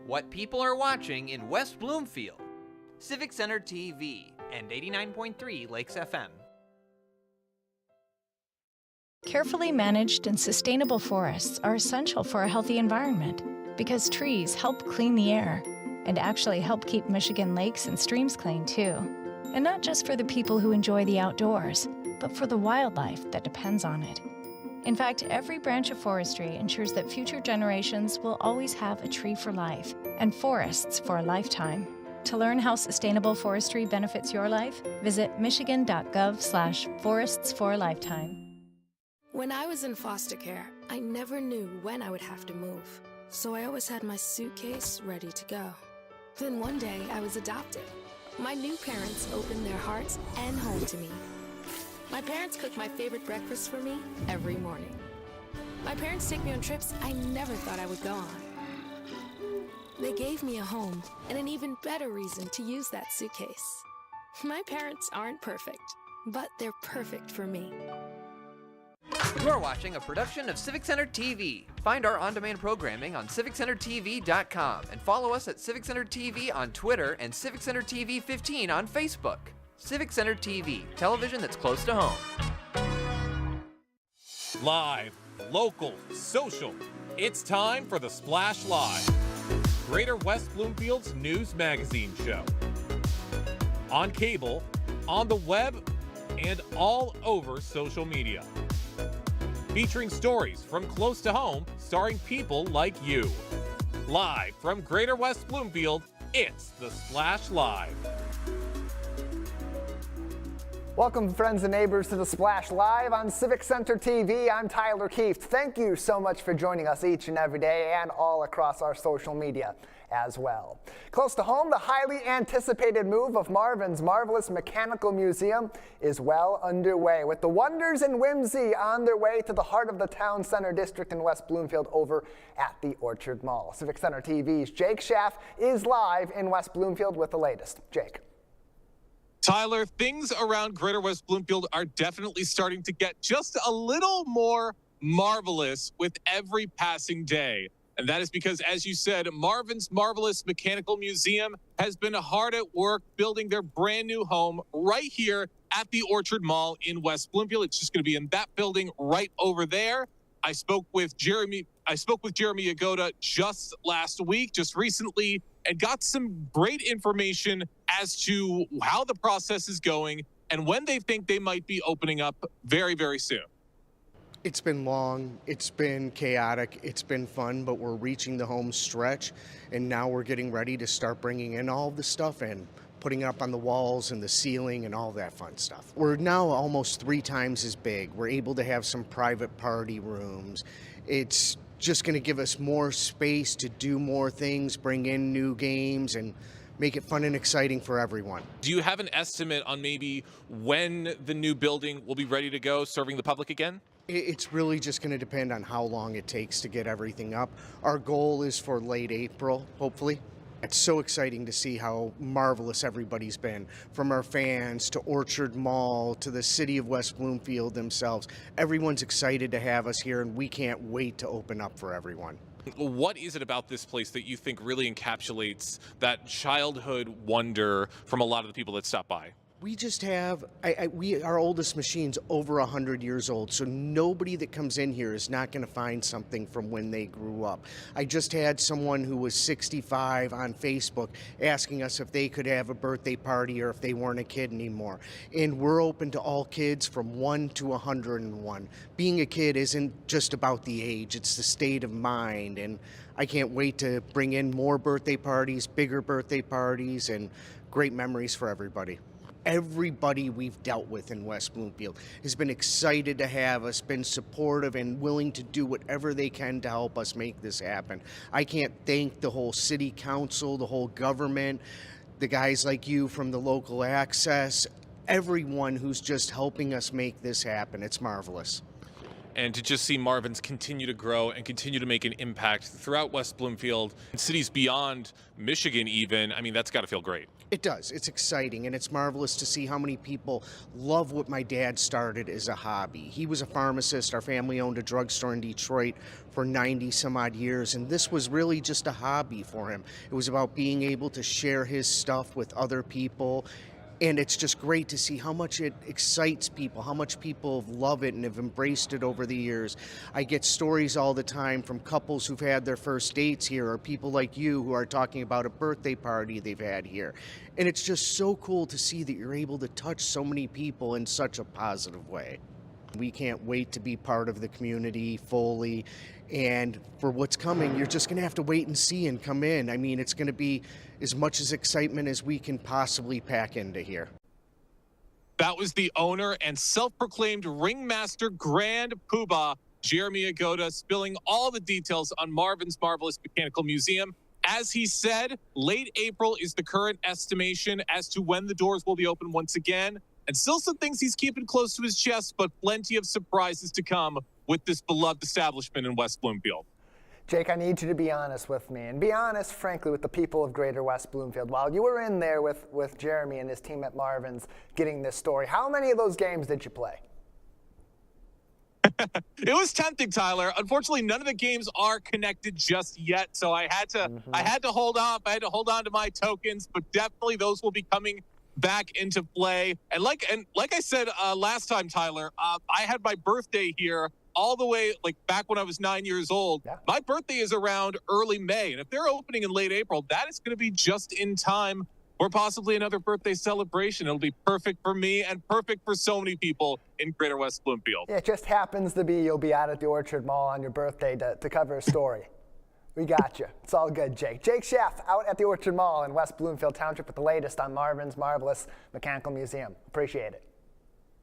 What people are watching in West Bloomfield. Civic Center TV and 89.3 Lakes FM. Carefully managed and sustainable forests are essential for a healthy environment because trees help clean the air and actually help keep Michigan lakes and streams clean too. And not just for the people who enjoy the outdoors, but for the wildlife that depends on it. In fact, every branch of forestry ensures that future generations will always have a tree for life and forests for a lifetime. To learn how sustainable forestry benefits your life, visit michigan.gov/forests for a lifetime. When I was in foster care, I never knew when I would have to move, so I always had my suitcase ready to go. Then one day, I was adopted. My new parents opened their hearts and home to me. My parents cook my favorite breakfast for me every morning. My parents take me on trips I never thought I would go on. They gave me a home and an even better reason to use that suitcase. My parents aren't perfect, but they're perfect for me. You're watching a production of Civic Center TV. Find our on-demand programming on civiccentertv.com and follow us at Civic Center TV on Twitter and Civic Center TV 15 on Facebook. Civic Center TV, television that's close to home. Live, local, social. It's time for the Splash Live, Greater West Bloomfield's news magazine show. On cable, on the web, and all over social media. Featuring stories from close to home, starring people like you. Live from Greater West Bloomfield, it's the Splash Live. Welcome, friends and neighbors, to the Splash Live on Civic Center TV. I'm Tyler Keefe. Thank you so much for joining us each and every day and all across our social media as well. Close to home, the highly anticipated move of Marvin's Marvelous Mechanical Museum is well underway, with the wonders and whimsy on their way to the heart of the town center district in West Bloomfield over at the Orchard Mall. Civic Center TV's Jake Schaff is live in West Bloomfield with the latest. Jake. Tyler, things around Greater West Bloomfield are definitely starting to get just a little more marvelous with every passing day. And that is because, as you said, Marvin's Marvelous Mechanical Museum has been hard at work building their brand new home right here at the Orchard Mall in West Bloomfield. It's just going to be in that building right over there. I spoke with Jeremy Yagoda just last week, just recently, and got some great information as to how the process is going and when they think they might be opening up very, very soon. It's been long, it's been chaotic, it's been fun, but we're reaching the home stretch, and now we're getting ready to start bringing in all the stuff and putting it up on the walls and the ceiling and all that fun stuff. We're now almost 3 times as big. We're able to have some private party rooms. It's just going to give us more space to do more things, bring in new games, and make it fun and exciting for everyone. Do you have an estimate on maybe when the new building will be ready to go, serving the public again? It's really just going to depend on how long it takes to get everything up. Our goal is for late April, hopefully. It's so exciting to see how marvelous everybody's been, from our fans to Orchard Mall to the city of West Bloomfield themselves. Everyone's excited to have us here, and we can't wait to open up for everyone. What is it about this place that you think really encapsulates that childhood wonder from a lot of the people that stop by? We just have, our oldest machine's over 100 years old, so nobody that comes in here is not going to find something from when they grew up. I just had someone who was 65 on Facebook asking us if they could have a birthday party or if they weren't a kid anymore. And we're open to all kids from 1 to 101. Being a kid isn't just about the age, it's the state of mind. And I can't wait to bring in more birthday parties, bigger birthday parties, and great memories for everybody. Everybody we've dealt with in West Bloomfield has been excited to have us, been supportive and willing to do whatever they can to help us make this happen. I can't thank the whole city council, the whole government, the guys like you from the local access, everyone who's just helping us make this happen. It's marvelous. and to just see Marvin's continue to grow and continue to make an impact throughout West Bloomfield and cities beyond Michigan even, I mean, that's got to feel great. It does. It's exciting, and it's marvelous to see how many people love what my dad started as a hobby. He was a pharmacist. Our family owned a drugstore in Detroit for 90 some odd years, and this was really just a hobby for him. It was about being able to share his stuff with other people. And it's just great to see how much it excites people, how much people love it and have embraced it over the years. I get stories all the time from couples who've had their first dates here, or people like you who are talking about a birthday party they've had here. And it's just so cool to see that you're able to touch so many people in such a positive way. We can't wait to be part of the community fully. And for what's coming, you're just going to have to wait and see and come in. I mean, it's going to be as much as excitement as we can possibly pack into here. That was the owner and self-proclaimed ringmaster Grand Poobah, Jeremy Agoda, spilling all the details on Marvin's Marvelous Mechanical Museum. As he said, late April is the current estimation as to when the doors will be open once again. And still some things he's keeping close to his chest, but plenty of surprises to come with this beloved establishment in West Bloomfield. Jake, I need you to be honest with me, and be honest, frankly, with the people of Greater West Bloomfield. While you were in there with Jeremy and his team at Marvin's getting this story, how many of those games did you play? It was tempting, Tyler. Unfortunately, none of the games are connected just yet, so I had to hold off. I had to hold on to my tokens, but definitely those will be coming back into play. And like I said last time, Tyler, I had my birthday here all the way back when I was 9 years old. Yeah. My birthday is around early May, and if they're opening in late April, that is going to be just in time for possibly another birthday celebration. It'll be perfect for me and perfect for so many people in Greater West Bloomfield. Yeah, it just happens to be you'll be out at the Orchard Mall on your birthday to cover a story. We got you. It's all good, Jake. Jake Schaff out at the Orchard Mall in West Bloomfield Township with the latest on Marvin's Marvelous Mechanical Museum. Appreciate it.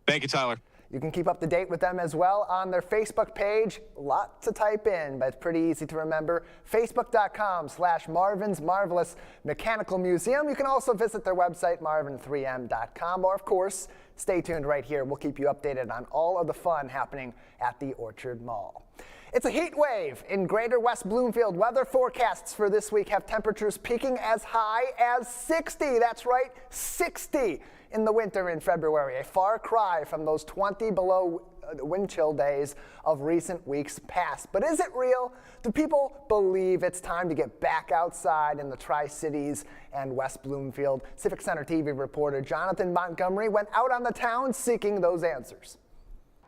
Thank you, Tyler. You can keep up to date with them as well on their Facebook page. A lot to type in, but it's pretty easy to remember. Facebook.com/Marvin's Marvelous Mechanical Museum. You can also visit their website, marvin3m.com. Or, of course, stay tuned right here. We'll keep you updated on all of the fun happening at the Orchard Mall. It's a heat wave in Greater West Bloomfield. Weather forecasts for this week have temperatures peaking as high as 60. That's right, 60 in the winter in February. A far cry from those 20 below wind chill days of recent weeks past. But is it real? Do people believe it's time to get back outside in the Tri-Cities and West Bloomfield? Civic Center TV reporter Jonathan Montgomery went out on the town seeking those answers.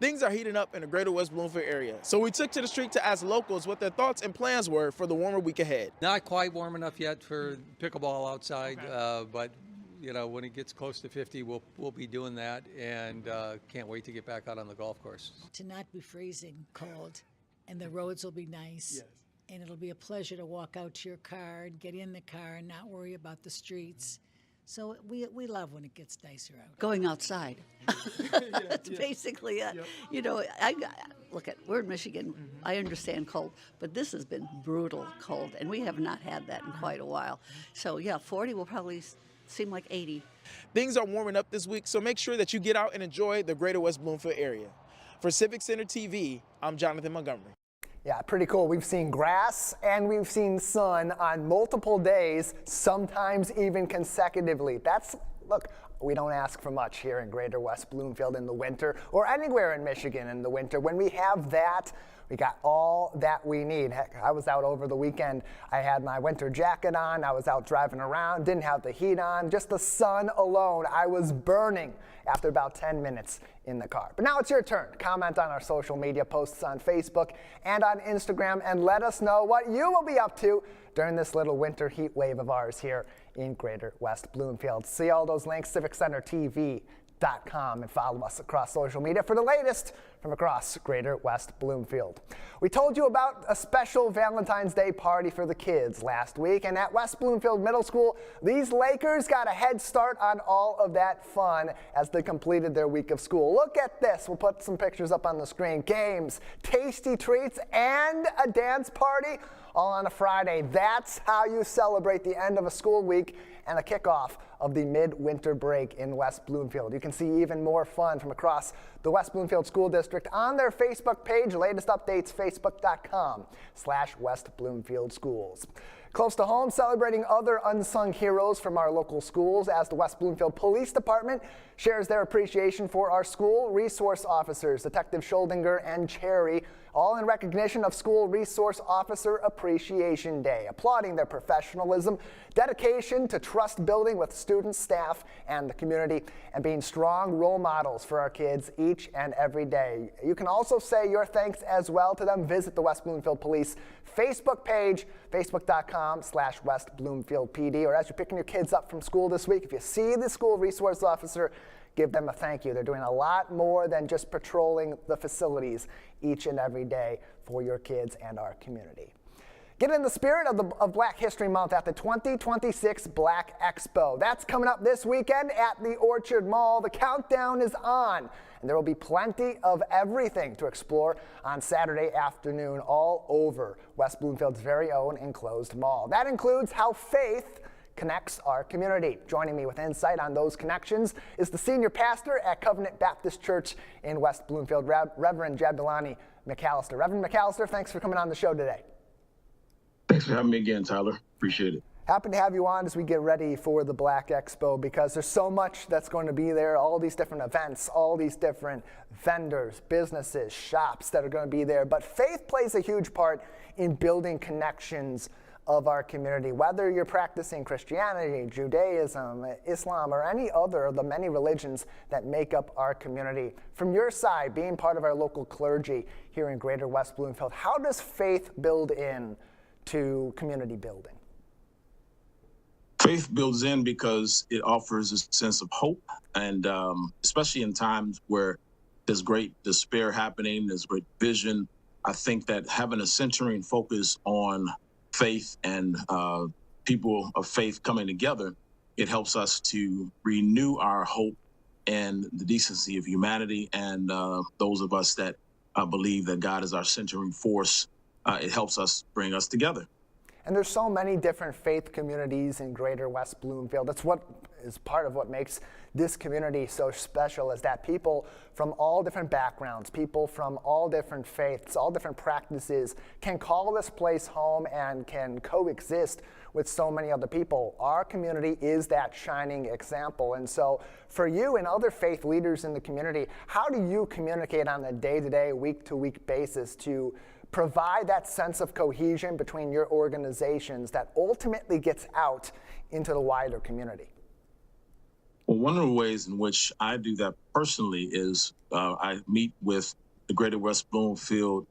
Things are heating up in the Greater West Bloomfield area, so we took to the street to ask locals what their thoughts and plans were for the warmer week ahead. Not quite warm enough yet for pickleball outside, but you know, when it gets close to 50, we'll be doing that, and can't wait to get back out on the golf course. To not be freezing cold, and the roads will be nice. Yes. And it'll be a pleasure to walk out to your car and get in the car and not worry about the streets. So we love when it gets nicer out. Going outside. That's basically it. Yep. You know, we're in Michigan. Mm-hmm. I understand cold, but this has been brutal cold, and we have not had that in quite a while. So, yeah, 40 will probably seem like 80. Things are warming up this week, so make sure that you get out and enjoy the Greater West Bloomfield area. For Civic Center TV, I'm Jonathan Montgomery. Yeah, pretty cool. We've seen grass and we've seen sun on multiple days, sometimes even consecutively. Look, we don't ask for much here in Greater West Bloomfield in the winter, or anywhere in Michigan in the winter. When we have that, we got all that we need. Heck, I was out over the weekend. I had my winter jacket on. I was out driving around, didn't have the heat on, just the sun alone. I was burning after about 10 minutes in the car. But now it's your turn. Comment on our social media posts on Facebook and on Instagram and let us know what you will be up to during this little winter heat wave of ours here in Greater West Bloomfield. See all those links, CivicCenterTV.com, and follow us across social media for the latest from across Greater West Bloomfield. We told you about a special Valentine's Day party for the kids last week, and at West Bloomfield Middle School, these Lakers got a head start on all of that fun as they completed their week of school. Look at this. We'll put some pictures up on the screen. Games, tasty treats, and a dance party, all on a Friday. That's how you celebrate the end of a school week and the kickoff of the midwinter break in West Bloomfield. You can see even more fun from across the West Bloomfield School District on their Facebook page. Latest updates, facebook.com/West Bloomfield Schools. Close to home, celebrating other unsung heroes from our local schools as the West Bloomfield Police Department shares their appreciation for our school resource officers, Detective Scholdinger and Cherry, all in recognition of School Resource Officer Appreciation Day, applauding their professionalism, dedication to trust building with students, staff, and the community, and being strong role models for our kids each and every day. You can also say your thanks as well to them. Visit the West Bloomfield Police Facebook page, facebook.com/West Bloomfield PD, or as you're picking your kids up from school this week, if you see the school resource officer, give them a thank you. They're doing a lot more than just patrolling the facilities each and every day for your kids and our community. Get in the spirit of Black History Month at the 2026 Black Expo. That's coming up this weekend at the Orchard Mall. The countdown is on, and there will be plenty of everything to explore on Saturday afternoon all over West Bloomfield's very own enclosed mall. That includes how faith connects our community. Joining me with insight on those connections is the senior pastor at Covenant Baptist Church in West Bloomfield, Reverend Jabdalani McAllister. Reverend McAllister, thanks for coming on the show today. Thanks for having me again, Tyler. Appreciate it. Happy to have you on as we get ready for the Black Expo, because there's so much that's going to be there, all these different events, all these different vendors, businesses, shops that are going to be there. But faith plays a huge part in building connections of our community, whether you're practicing Christianity, Judaism, Islam, or any other of the many religions that make up our community. From your side, being part of our local clergy here in Greater West Bloomfield, how does faith build in to community building? Faith builds in because it offers a sense of hope, and especially in times where there's great despair happening, there's great vision. I think that having a centering focus on faith and people of faith coming together, it helps us to renew our hope and the decency of humanity, and those of us that believe that God is our centering force. It helps us bring us together. And there's so many different faith communities in Greater West Bloomfield. That's what is part of what makes this community so special, is that people from all different backgrounds, people from all different faiths, all different practices can call this place home and can coexist with so many other people. Our community is that shining example. And so for you and other faith leaders in the community, how do you communicate on a day-to-day, week-to-week basis to provide that sense of cohesion between your organizations that ultimately gets out into the wider community? Well, one of the ways in which I do that personally is I meet with the Greater West Bloomfield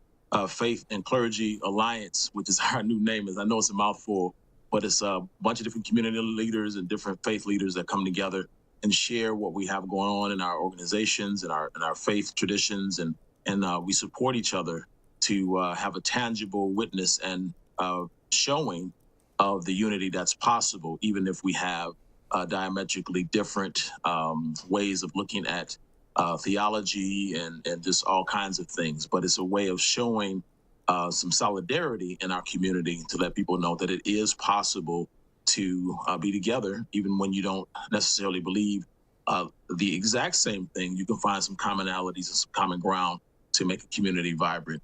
Faith and Clergy Alliance, which is our new name. I know it's a mouthful, but it's a bunch of different community leaders and different faith leaders that come together and share what we have going on in our organizations and our faith traditions, and we support each other to have a tangible witness and showing of the unity that's possible, even if we have diametrically different ways of looking at theology and just all kinds of things. But it's a way of showing some solidarity in our community to let people know that it is possible to be together, even when you don't necessarily believe the exact same thing. You can find some commonalities and some common ground to make a community vibrant.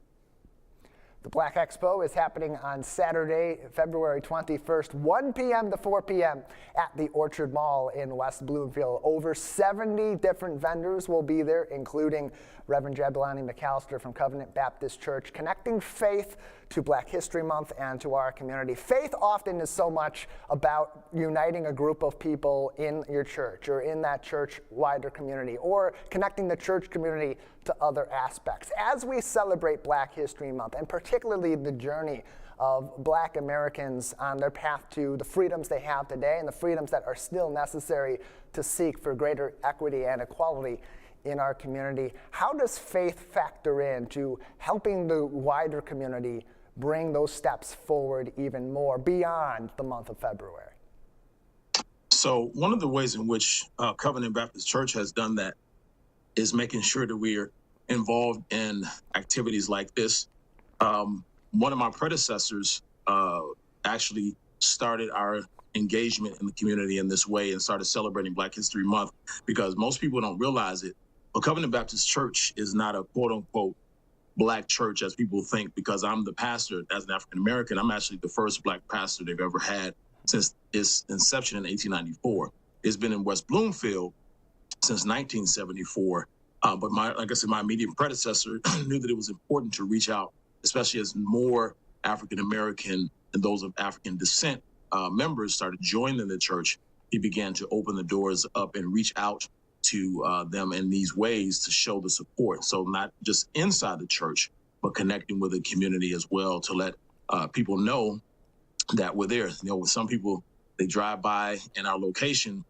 The Black Expo is happening on Saturday, February 21st, 1 p.m. to 4 p.m. at the Orchard Mall in West Bloomfield. Over 70 different vendors will be there, including Reverend Jabdalani McAllister from Covenant Baptist Church, connecting faith to Black History Month and to our community. Faith often is so much about uniting a group of people in your church or in that church wider community, or connecting the church community to other aspects. As we celebrate Black History Month, and particularly the journey of Black Americans on their path to the freedoms they have today and the freedoms that are still necessary to seek for greater equity and equality in our community, how does faith factor into helping the wider community bring those steps forward even more beyond the month of February? So one of the ways in which Covenant Baptist Church has done that is making sure that we are involved in activities like this. One of my predecessors actually started our engagement in the community in this way and started celebrating Black History Month, because most people don't realize it. But Covenant Baptist Church is not a quote unquote Black church as people think, because I'm the pastor as an African American. I'm actually the first Black pastor they've ever had since its inception in 1894. It's been in West Bloomfield since 1974. But like I said, my immediate predecessor knew that it was important to reach out, especially as more African American and those of African descent members started joining the church. He began to open the doors up and reach out to them in these ways to show the support. So not just inside the church, but connecting with the community as well, to let people know that we're there. You know, with some people, they drive by in our location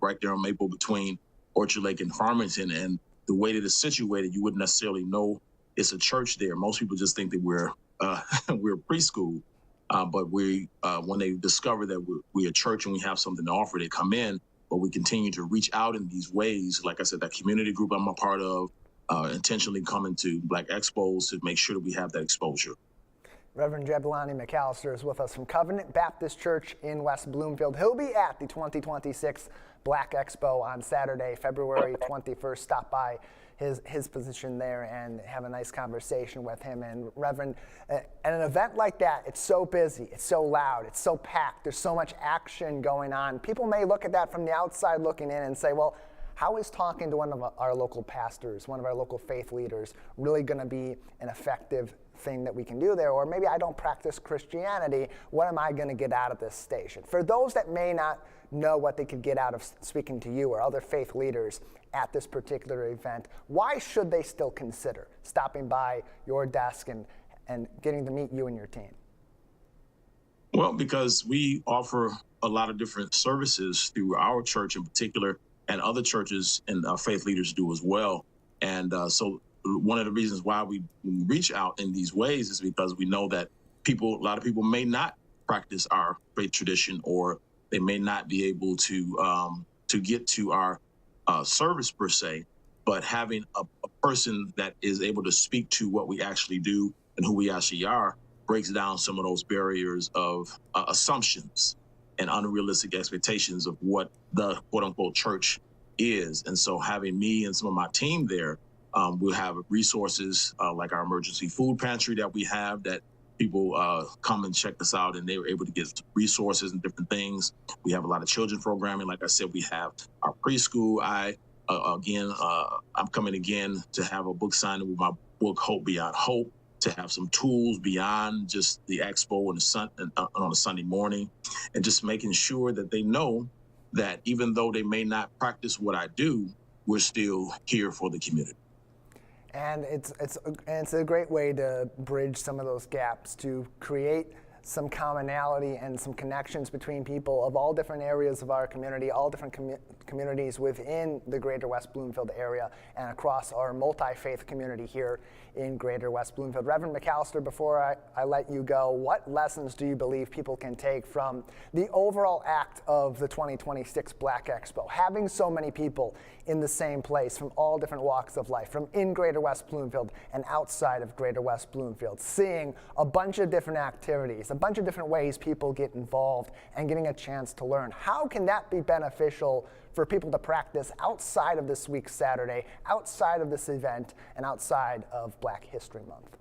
right there on Maple between Orchard Lake and Farmington, and the way that it's situated, you wouldn't necessarily know it's a church there. Most people just think that we're preschool, but when they discover that we're a church and we have something to offer, they come in. But we continue to reach out in these ways. Like I said, that community group I'm a part of, intentionally coming to Black Expos to make sure that we have that exposure. Reverend Jebulani McAllister is with us from Covenant Baptist Church in West Bloomfield. He'll be at the 2026 Black Expo on Saturday, February 21st. Stop by his position there and have a nice conversation with him. And Reverend, at an event like that, it's so busy, it's so loud, it's so packed, there's so much action going on. People may look at that from the outside looking in and say, well, how is talking to one of our local pastors, one of our local faith leaders, really going to be an effective thing that we can do there? Or maybe I don't practice Christianity, what am I going to get out of this station? For those that may not know what they could get out of speaking to you or other faith leaders at this particular event, why should they still consider stopping by your desk and getting to meet you and your team? Well, because we offer a lot of different services through our church in particular, and other churches and faith leaders do as well. And so one of the reasons why we reach out in these ways is because we know that a lot of people may not practice our faith tradition, or they may not be able to get to our service per se, but having a person that is able to speak to what we actually do and who we actually are breaks down some of those barriers of assumptions and unrealistic expectations of what the quote unquote church is. And so having me and some of my team there, we'll have resources like our emergency food pantry that we have, that people come and check us out and they were able to get resources and different things. We have a lot of children programming. Like I said, we have our preschool. I'm coming again to have a book signing with my book, Hope Beyond Hope, to have some tools beyond just the expo on a Sunday morning, and just making sure that they know that even though they may not practice what I do, we're still here for the community. And it's a great way to bridge some of those gaps, to create some commonality and some connections between people of all different areas of our community, all different communities within the Greater West Bloomfield area and across our multi-faith community here in Greater West Bloomfield. Reverend McAllister, before I let you go, what lessons do you believe people can take from the overall act of the 2026 Black Expo? Having so many people in the same place from all different walks of life, from in Greater West Bloomfield and outside of Greater West Bloomfield, seeing a bunch of different activities, a bunch of different ways people get involved and getting a chance to learn. How can that be beneficial for people to practice outside of this week's Saturday, outside of this event, and outside of Black History Month?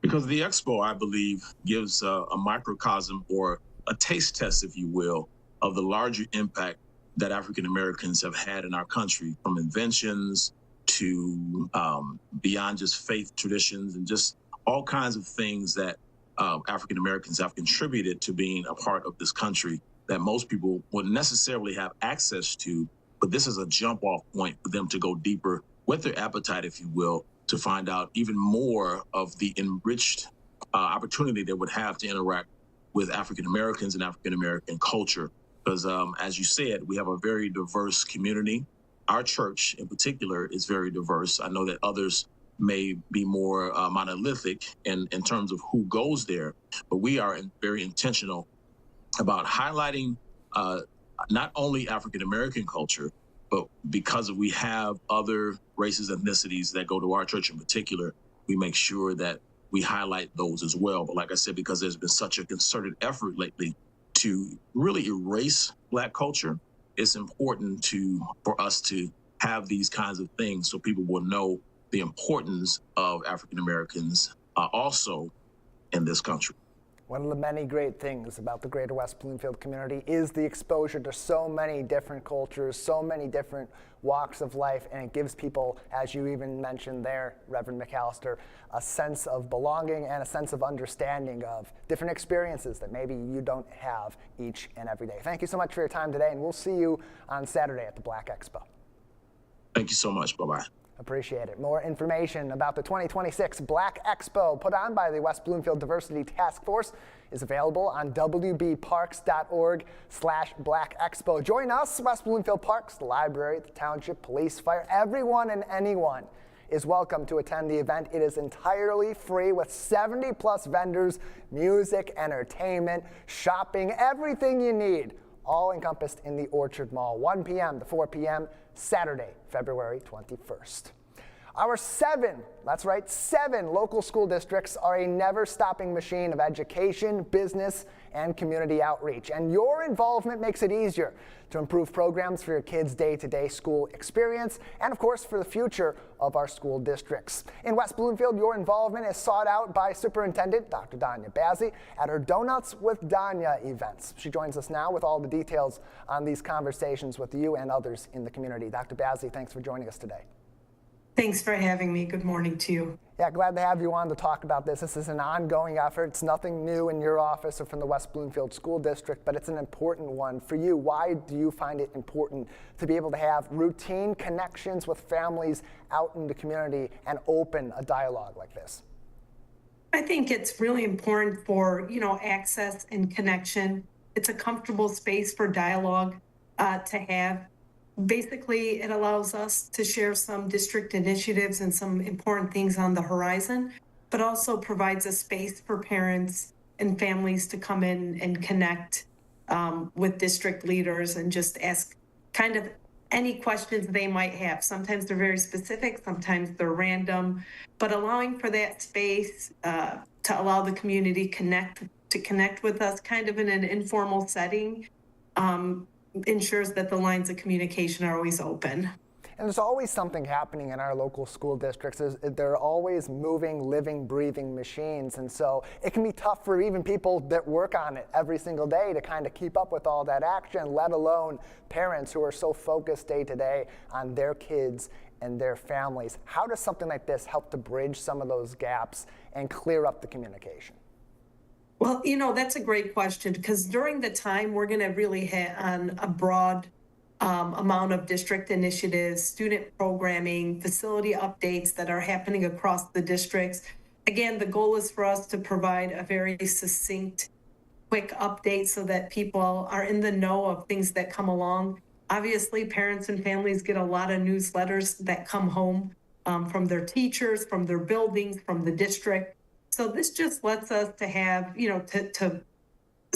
Because the expo, I believe, gives a microcosm or a taste test, if you will, of the larger impact that African Americans have had in our country, from inventions to beyond just faith traditions and just all kinds of things that African Americans have contributed to being a part of this country that most people wouldn't necessarily have access to. But this is a jump off point for them to go deeper with their appetite, if you will, to find out even more of the enriched opportunity they would have to interact with African Americans and African American culture. Because as you said, we have a very diverse community. Our church in particular is very diverse. I know that others may be more monolithic in terms of who goes there, but we are very intentional about highlighting not only African American culture, but because we have other races, ethnicities that go to our church in particular, we make sure that we highlight those as well. But like I said, because there's been such a concerted effort lately to really erase Black culture, it's important for us to have these kinds of things so people will know the importance of African Americans also in this country. One of the many great things about the Greater West Bloomfield community is the exposure to so many different cultures, so many different walks of life, and it gives people, as you even mentioned there, Reverend McAllister, a sense of belonging and a sense of understanding of different experiences that maybe you don't have each and every day. Thank you so much for your time today, and we'll see you on Saturday at the Black Expo. Thank you so much. Bye-bye. Appreciate it. More information about the 2026 Black Expo put on by the West Bloomfield Diversity Task Force is available on wbparks.org/Black Expo. Join us, West Bloomfield Parks, the library, the township, police, fire, everyone and anyone is welcome to attend the event. It is entirely free with 70+ vendors, music, entertainment, shopping, everything you need, all encompassed in the Orchard Mall, 1 p.m. to 4 p.m. Saturday, February 21st. Our 7 local school districts are a never-stopping machine of education, business, and community outreach. And your involvement makes it easier to improve programs for your kids' day-to-day school experience and, of course, for the future of our school districts. In West Bloomfield, your involvement is sought out by Superintendent Dr. Danya Bazzi at her Donuts with Danya events. She joins us now with all the details on these conversations with you and others in the community. Dr. Bazzi, thanks for joining us today. Thanks for having me. Good morning to you. Yeah, glad to have you on to talk about this. This is an ongoing effort. It's nothing new in your office or from the West Bloomfield School District, but it's an important one for you. Why do you find it important to be able to have routine connections with families out in the community and open a dialogue like this? I think it's really important for, access and connection. It's a comfortable space for dialogue to have. Basically, it allows us to share some district initiatives and some important things on the horizon, but also provides a space for parents and families to come in and connect with district leaders and just ask kind of any questions they might have. Sometimes they're very specific, sometimes they're random, but allowing for that space to allow the community to connect with us kind of in an informal setting ensures that the lines of communication are always open. And there's always something happening in our local school districts. They're always moving, living, breathing machines. And so it can be tough for even people that work on it every single day to kind of keep up with all that action, let alone parents who are so focused day to day on their kids and their families. How does something like this help to bridge some of those gaps and clear up the communication? Well, that's a great question because during the time we're going to really hit on a broad amount of district initiatives, student programming, facility updates that are happening across the districts. Again, the goal is for us to provide a very succinct, quick update so that people are in the know of things that come along. Obviously, parents and families get a lot of newsletters that come home from their teachers, from their buildings, from the district. So this just lets us to have, to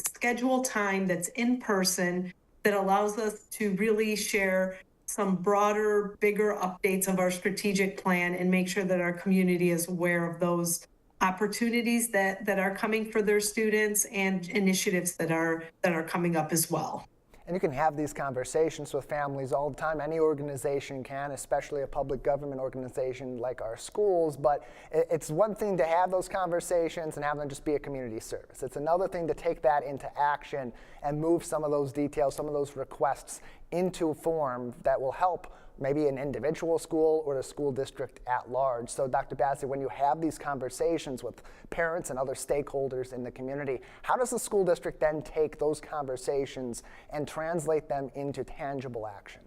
schedule time that's in person that allows us to really share some broader, bigger updates of our strategic plan and make sure that our community is aware of those opportunities that are coming for their students and initiatives that are coming up as well. And you can have these conversations with families all the time. Any organization can, especially a public government organization like our schools, but it's one thing to have those conversations and have them just be a community service. It's another thing to take that into action and move some of those details, some of those requests into a form that will help maybe an individual school or the school district at large. So Dr. Bazzi, when you have these conversations with parents and other stakeholders in the community, how does the school district then take those conversations and translate them into tangible action?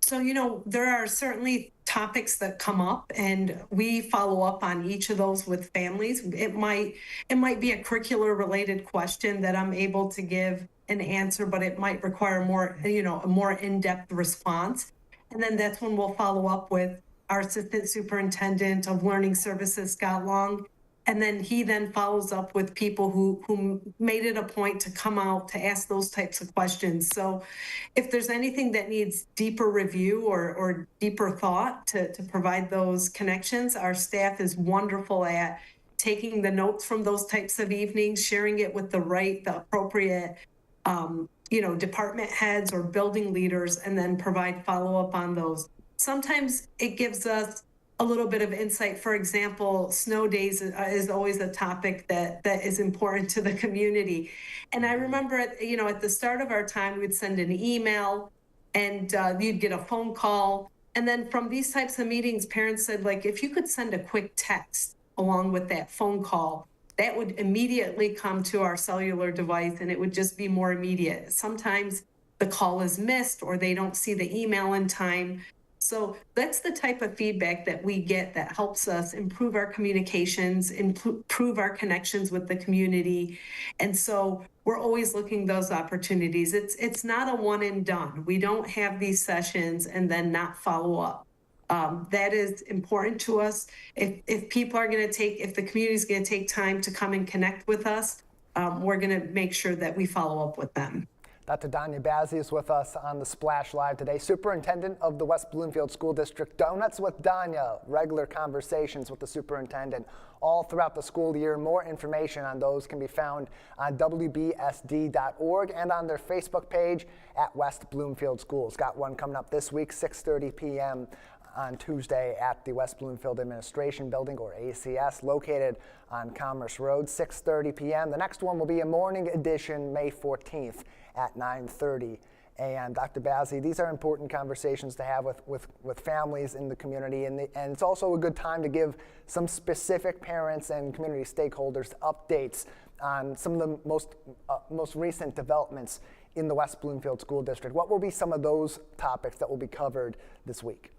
So, there are certainly topics that come up and we follow up on each of those with families. It might be a curricular related question that I'm able to give an answer, but it might require a more in-depth response. And then that's when we'll follow up with our Assistant Superintendent of Learning Services, Scott Long, And then he then follows up with people who made it a point to come out to ask those types of questions. So if there's anything that needs deeper review or deeper thought to provide those connections, our staff is wonderful at taking the notes from those types of evenings, sharing it with the appropriate department heads or building leaders, and then provide follow-up on those. Sometimes it gives us a little bit of insight. For example, snow days is always a topic that is important to the community. And I remember at the start of our time, we'd send an email and you'd get a phone call. And then from these types of meetings, parents said, like, if you could send a quick text along with that phone call, that would immediately come to our cellular device and it would just be more immediate. Sometimes the call is missed or they don't see the email in time. So that's the type of feedback that we get that helps us improve our communications, improve our connections with the community. And so we're always looking those opportunities. It's not a one and done. We don't have these sessions and then not follow up. That is important to us. If people are going to if the community is going to take time to come and connect with us, we're going to make sure that we follow up with them. Dr. Danya Bazzi is with us on the Splash Live today. Superintendent of the West Bloomfield School District. Donuts with Danya, regular conversations with the superintendent all throughout the school year. More information on those can be found on wbsd.org and on their Facebook page at West Bloomfield Schools. Got one coming up this week, 6:30 p.m. on Tuesday at the West Bloomfield Administration Building, or ACS, located on Commerce Road, 6:30 p.m. The next one will be a morning edition, May 14th at 9:30 a.m. Dr. Bazzi, these are important conversations to have with families in the community, and it's also a good time to give some specific parents and community stakeholders updates on some of the most recent developments in the West Bloomfield School District. What will be some of those topics that will be covered this week?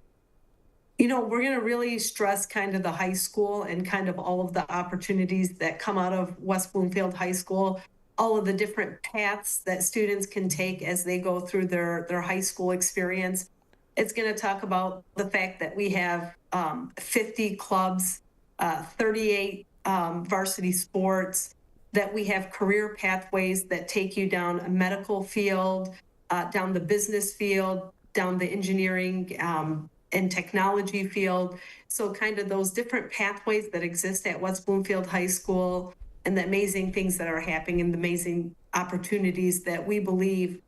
We're going to really stress kind of the high school and kind of all of the opportunities that come out of West Bloomfield High School, all of the different paths that students can take as they go through their high school experience. It's going to talk about the fact that we have 50 clubs, 38 varsity sports, that we have career pathways that take you down a medical field, down the business field, down the engineering and technology field. So kind of those different pathways that exist at West Bloomfield High School and the amazing things that are happening and the amazing opportunities that we believe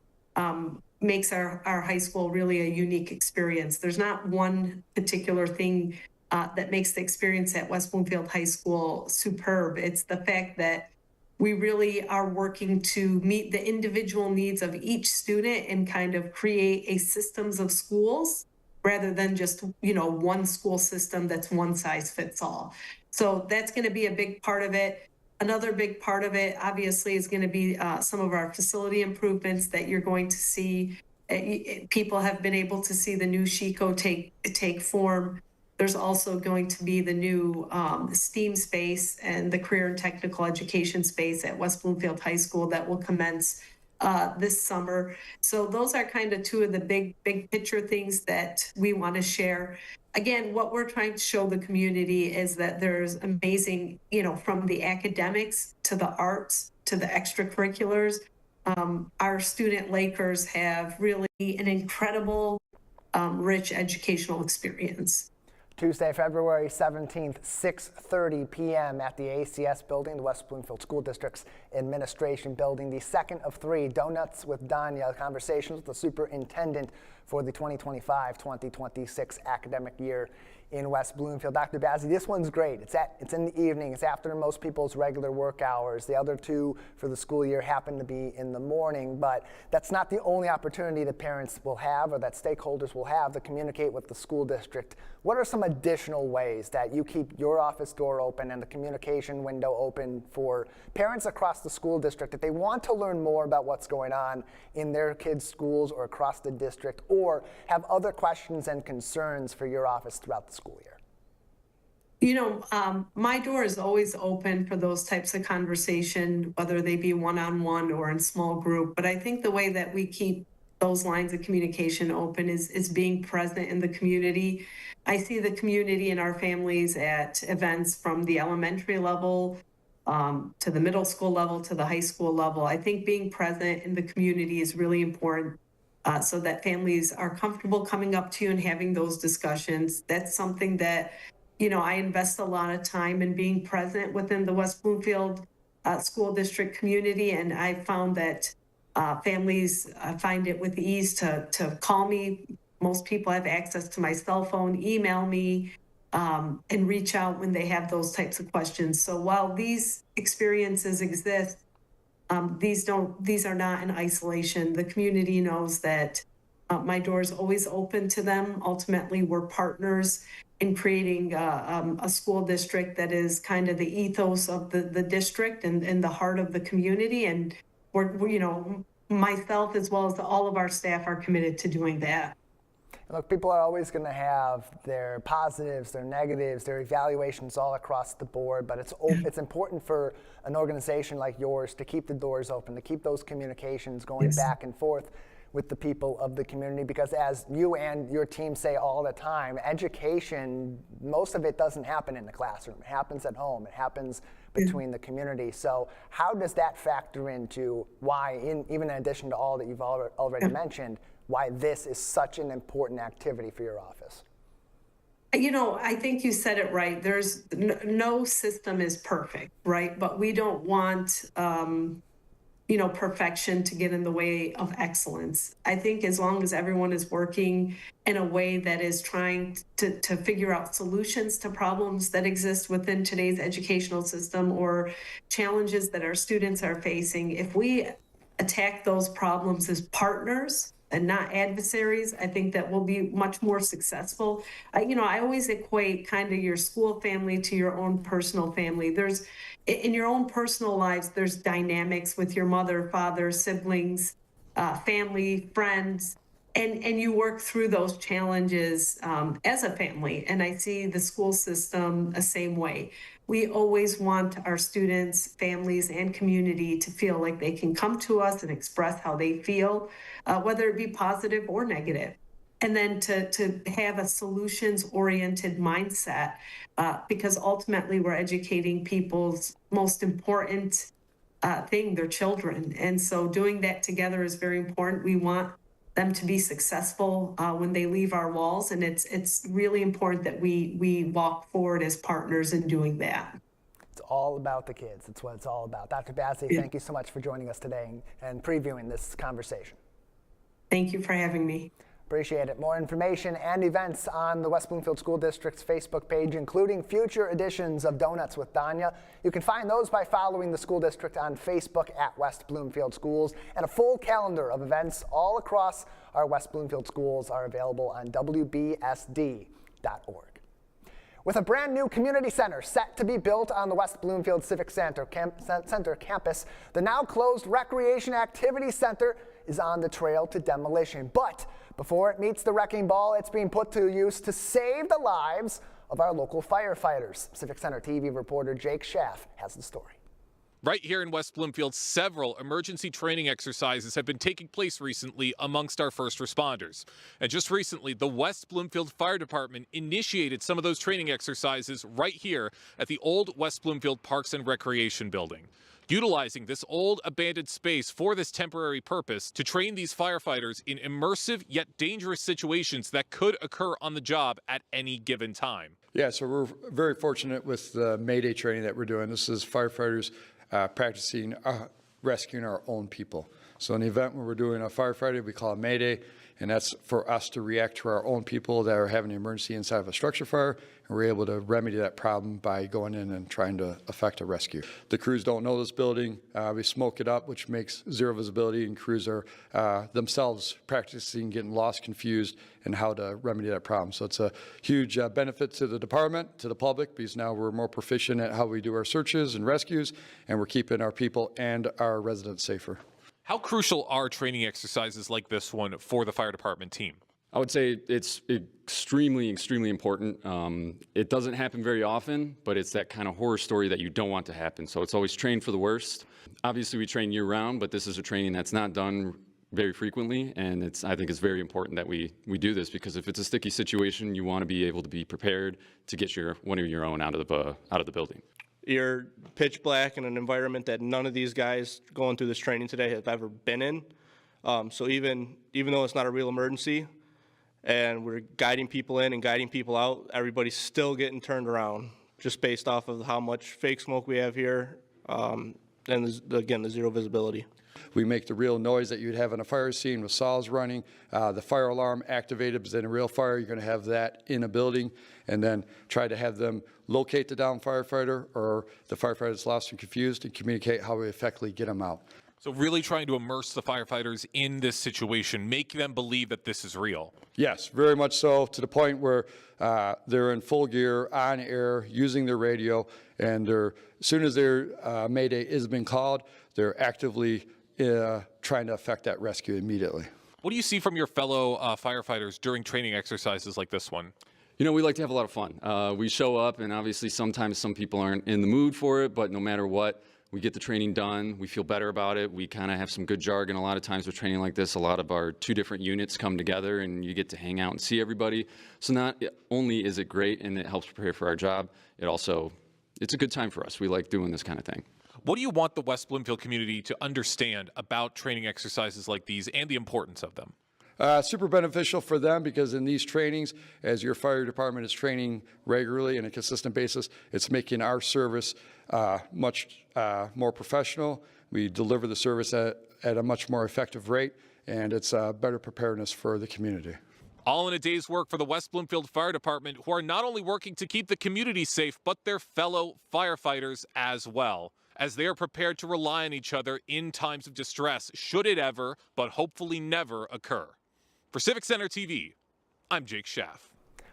makes our high school really a unique experience. There's not one particular thing that makes the experience at West Bloomfield High School superb. It's the fact that we really are working to meet the individual needs of each student and kind of create a systems of schools rather than just, one school system that's one size fits all. So that's going to be a big part of it. Another big part of it, obviously, is going to be some of our facility improvements that you're going to see. People have been able to see the new SHICO take form. There's also going to be the new STEAM space and the career and technical education space at West Bloomfield High School that will commence this summer. So those are kind of two of the big picture things that we want to share. Again, what we're trying to show the community is that there's amazing, from the academics to the arts to the extracurriculars. Our student Lakers have really an incredible, rich educational experience. Tuesday, February 17th, 6:30 p.m. at the ACS building, the West Bloomfield School District's Administration Building, the second of three Donuts with Danya conversations with the superintendent for the 2025-2026 academic year in West Bloomfield. Dr. Bazzi, this one's great. It's in the evening. It's after most people's regular work hours. The other two for the school year happen to be in the morning, but that's not the only opportunity that parents will have or that stakeholders will have to communicate with the school district. What are some additional ways that you keep your office door open and the communication window open for parents across the school district if they want to learn more about what's going on in their kids' schools or across the district, or have other questions and concerns for your office throughout the school year? My door is always open for those types of conversation, whether they be one-on-one or in small group. But I think the way that we keep those lines of communication open is being present in the community. I see the community and our families at events from the elementary level to the middle school level to the high school level. I think being present in the community is really important so that families are comfortable coming up to you and having those discussions. That's something that, I invest a lot of time in being present within the West Bloomfield school district community. And I found that families find it with ease to call me. Most people have access to my cell phone, email me, and reach out when they have those types of questions. So while these experiences exist, these are not in isolation. The community knows that my door is always open to them. Ultimately, we're partners in creating a school district that is kind of the ethos of the district and the heart of the community. And we're myself as well as all of our staff are committed to doing that. Look, people are always going to have their positives, their negatives, their evaluations all across the board, but it's important for an organization like yours to keep the doors open, to keep those communications going back and forth with the people of the community, because as you and your team say all the time, education, most of it doesn't happen in the classroom. It happens at home. It happens between the community. So how does that factor into why, even in addition to all that you've already mentioned, why this is such an important activity for your office? I think you said it right. There's no system is perfect, right? But we don't want, perfection to get in the way of excellence. I think as long as everyone is working in a way that is trying to figure out solutions to problems that exist within today's educational system or challenges that our students are facing, if we attack those problems as partners and not adversaries, I think that we'll be much more successful. I always equate kind of your school family to your own personal family. In your own personal lives, there's dynamics with your mother, father, siblings, family, friends, and you work through those challenges as a family. And I see the school system the same way. We always want our students, families, and community to feel like they can come to us and express how they feel, whether it be positive or negative. And then to have a solutions-oriented mindset, because ultimately we're educating people's most important thing, their children. And so doing that together is very important. We want them to be successful when they leave our walls. And it's really important that we walk forward as partners in doing that. It's all about the kids. It's what it's all about. Dr. Bassey, thank you so much for joining us today and previewing this conversation. Thank you for having me. Appreciate it. More information and events on the West Bloomfield School District's Facebook page, including future editions of Donuts with Danya. You can find those by following the school district on Facebook at West Bloomfield Schools, and a full calendar of events all across our West Bloomfield schools are available on WBSD.org. With a brand new community center set to be built on the West Bloomfield Civic Center campus, the now closed Recreation Activity Center is on the trail to demolition. But before it meets the wrecking ball, it's being put to use to save the lives of our local firefighters. Civic Center TV reporter Jake Schaff has the story. Right here in West Bloomfield, several emergency training exercises have been taking place recently amongst our first responders. And just recently, the West Bloomfield Fire Department initiated some of those training exercises right here at the old West Bloomfield Parks and Recreation Building, utilizing this old abandoned space for this temporary purpose to train these firefighters in immersive yet dangerous situations that could occur on the job at any given time. Yeah, so we're very fortunate with the Mayday training that we're doing. This is firefighters practicing rescuing our own people. So in the event when we're doing a firefighting, we call it Mayday, and that's for us to react to our own people that are having an emergency inside of a structure fire, and we're able to remedy that problem by going in and trying to effect a rescue. The crews don't know this building. We smoke it up, which makes zero visibility, and crews are themselves practicing getting lost, confused, and how to remedy that problem. So it's a huge benefit to the department, to the public, because now we're more proficient at how we do our searches and rescues, and we're keeping our people and our residents safer. How crucial are training exercises like this one for the fire department team? I would say it's extremely, extremely important. It doesn't happen very often, but it's that kind of horror story that you don't want to happen. So it's always train for the worst. Obviously, we train year-round, but this is a training that's not done very frequently, and I think it's very important that we do this, because if it's a sticky situation, you want to be able to be prepared to get one of your own out of the building. You're pitch black in an environment that none of these guys going through this training today have ever been in. So even though it's not a real emergency, and we're guiding people in and guiding people out, everybody's still getting turned around just based off of how much fake smoke we have here, and again, the zero visibility. We make the real noise that you'd have in a fire scene with saws running, the fire alarm activated, because in a real fire, you're going to have that in a building, and then try to have them locate the downed firefighter or the firefighter that's lost and confused, and communicate how we effectively get them out. So really trying to immerse the firefighters in this situation, make them believe that this is real. Yes, very much so, to the point where they're in full gear, on air, using their radio, and as soon as their Mayday has been called, they're actively trying to effect that rescue immediately. What do you see from your fellow firefighters during training exercises like this one? You know, we like to have a lot of fun. We show up, and obviously sometimes some people aren't in the mood for it, but no matter what, we get the training done. We feel better about it. We kind of have some good jargon. A lot of times with training like this, a lot of our 2 different units come together, and you get to hang out and see everybody. So not only is it great and it helps prepare for our job, it's a good time for us. We like doing this kind of thing. What do you want the West Bloomfield community to understand about training exercises like these and the importance of them? Super beneficial for them, because in these trainings, as your fire department is training regularly on a consistent basis, it's making our service much more professional. We deliver the service at a much more effective rate, and it's better preparedness for the community. All in a day's work for the West Bloomfield Fire Department, who are not only working to keep the community safe, but their fellow firefighters as well, as they are prepared to rely on each other in times of distress, should it ever, but hopefully never, occur. For Civic Center TV, I'm Jake Schaff.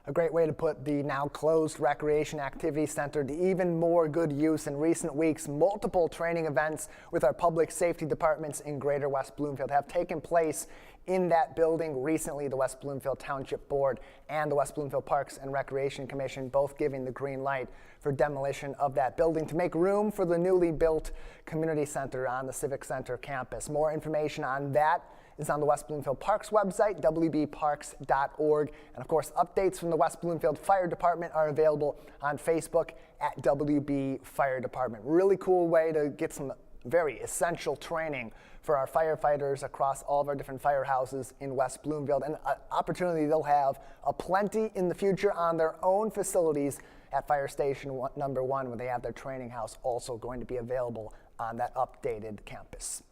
A great way to put the now closed Recreation Activity Center to even more good use in recent weeks. Multiple training events with our public safety departments in Greater West Bloomfield have taken place in that building recently. The West Bloomfield Township Board and the West Bloomfield Parks and Recreation Commission both giving the green light for demolition of that building to make room for the newly built community center on the Civic Center campus. More information on that is on the West Bloomfield Parks website, wbparks.org. And of course, updates from the West Bloomfield Fire Department are available on Facebook at WB Fire Department. Really cool way to get some very essential training for our firefighters across all of our different firehouses in West Bloomfield, and an opportunity they'll have plenty in the future on their own facilities at Fire Station number 1, where they have their training house also going to be available on that updated campus.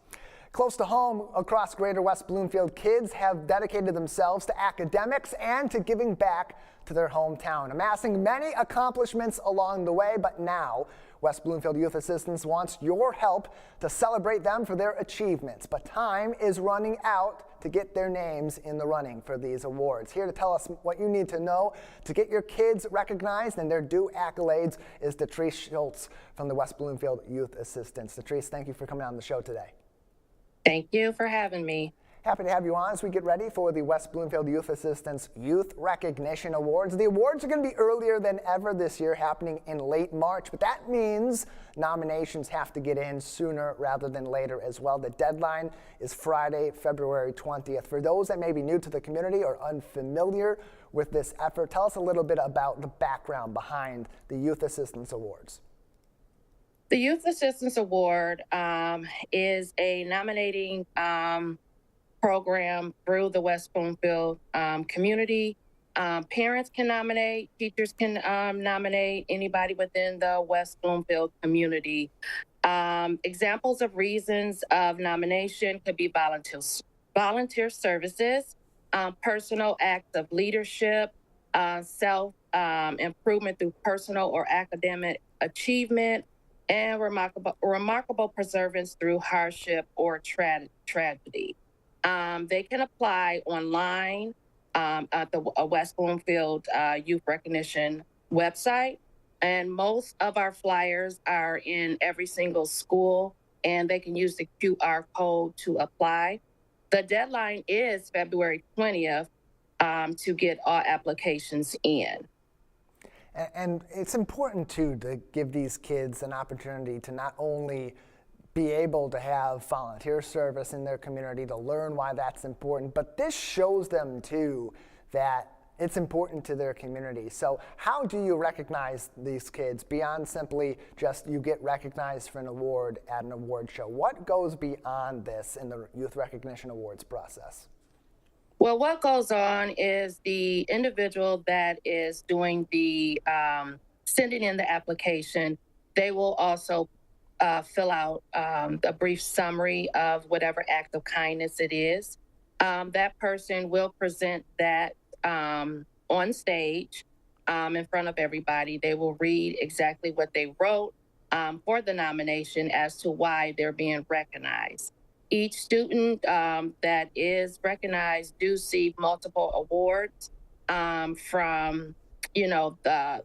Close to home, across Greater West Bloomfield, kids have dedicated themselves to academics and to giving back to their hometown, amassing many accomplishments along the way. But now, West Bloomfield Youth Assistance wants your help to celebrate them for their achievements. But time is running out to get their names in the running for these awards. Here to tell us what you need to know to get your kids recognized and their due accolades is Detrice Schultz from the West Bloomfield Youth Assistance. Detrice, thank you for coming on the show today. Thank you for having me. Happy to have you on as we get ready for the West Bloomfield Youth Assistance Youth Recognition Awards. The awards are going to be earlier than ever this year, happening in late March, but that means nominations have to get in sooner rather than later as well. The deadline is Friday, February 20th. For those that may be new to the community or unfamiliar with this effort, tell us a little bit about the background behind the Youth Assistance Awards. The Youth Assistance Award is a nominating program through the West Bloomfield community. Parents can nominate, teachers can nominate, anybody within the West Bloomfield community. Examples of reasons of nomination could be volunteer services, personal acts of leadership, self-improvement through personal or academic achievement, and remarkable perseverance through hardship or tragedy. They can apply online at the West Bloomfield Youth Recognition website, and most of our flyers are in every single school, and they can use the QR code to apply. The deadline is February 20th to get all applications in. And it's important, too, to give these kids an opportunity to not only be able to have volunteer service in their community, to learn why that's important. But this shows them too that it's important to their community. So how do you recognize these kids beyond simply just you get recognized for an award at an award show? What goes beyond this in the Youth Recognition Awards process? Well, what goes on is the individual that is doing the sending in the application, they will also fill out a brief summary of whatever act of kindness it is. That person will present that on stage in front of everybody. They will read exactly what they wrote for the nomination as to why they're being recognized. Each student that is recognized do receive multiple awards from, the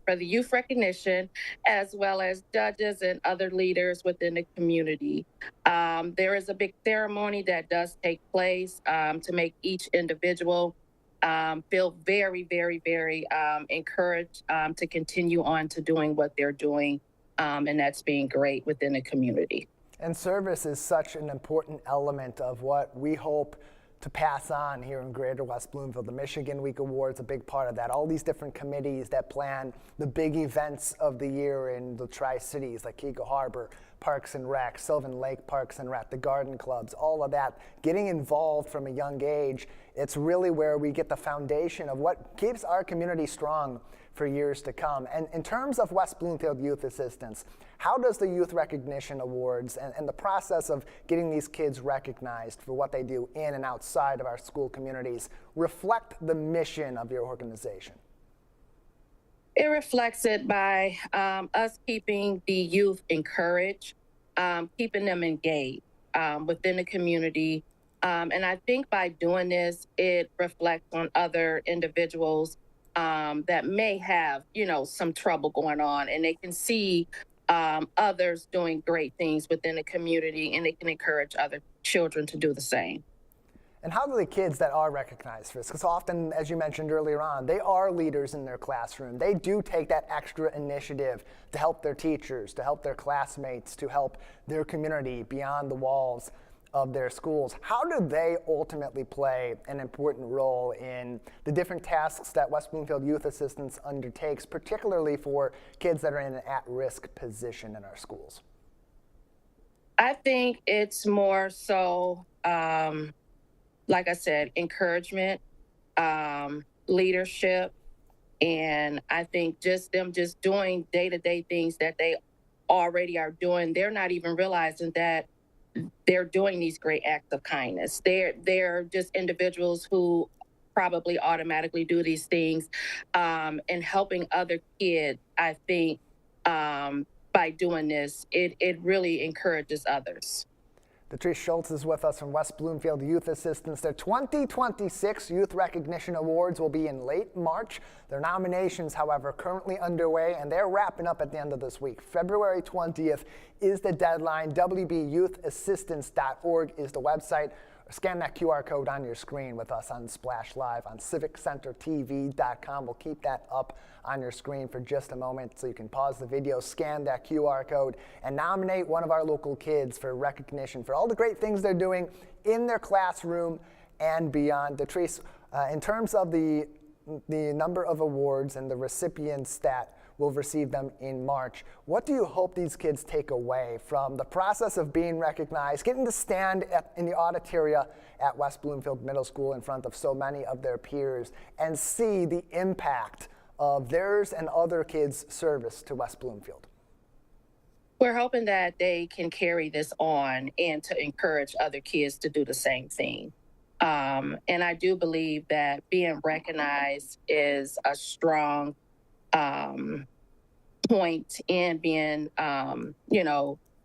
for the youth recognition, as well as judges and other leaders within the community. There is a big ceremony that does take place to make each individual feel very, very, very encouraged to continue on to doing what they're doing, and that's being great within the community. And service is such an important element of what we hope to pass on here in Greater West Bloomfield. The Michigan Week Awards, a big part of that. All these different committees that plan the big events of the year in the Tri-Cities, like Eagle Harbor, Parks and Rec, Sylvan Lake Parks and Rec, the garden clubs, all of that. Getting involved from a young age, it's really where we get the foundation of what keeps our community strong for years to come. And in terms of West Bloomfield Youth Assistance, how does the Youth Recognition Awards and the process of getting these kids recognized for what they do in and outside of our school communities reflect the mission of your organization? It reflects it by us keeping the youth encouraged, keeping them engaged within the community. And I think by doing this, it reflects on other individuals that may have, some trouble going on, and they can see others doing great things within the community, and they can encourage other children to do the same. And how do the kids that are recognized for this? Because often, as you mentioned earlier on, they are leaders in their classroom. They do take that extra initiative to help their teachers, to help their classmates, to help their community beyond the walls of their schools. How do they ultimately play an important role in the different tasks that West Bloomfield Youth Assistance undertakes, particularly for kids that are in an at-risk position in our schools? I think it's more so, like I said, encouragement, leadership, and I think just them just doing day-to-day things that they already are doing. They're not even realizing that they're doing these great acts of kindness. They're just individuals who probably automatically do these things, and helping other kids. I think by doing this, it really encourages others. Patrice Schultz is with us from West Bloomfield Youth Assistance. Their 2026 Youth Recognition Awards will be in late March. Their nominations, however, currently underway, and they're wrapping up at the end of this week. February 20th is the deadline. WBYouthAssistance.org is the website. Scan that QR code on your screen with us on Splash Live on CivicCenterTV.com. We'll keep that up on your screen for just a moment so you can pause the video, scan that QR code, and nominate one of our local kids for recognition for all the great things they're doing in their classroom and beyond. Patrice, in terms of the number of awards and the recipients that will receive them in March, what do you hope these kids take away from the process of being recognized, getting to stand in the auditoria at West Bloomfield Middle School in front of so many of their peers and see the impact of theirs and other kids' service to West Bloomfield? We're hoping that they can carry this on and to encourage other kids to do the same thing. And I do believe that being recognized is a strong point in being,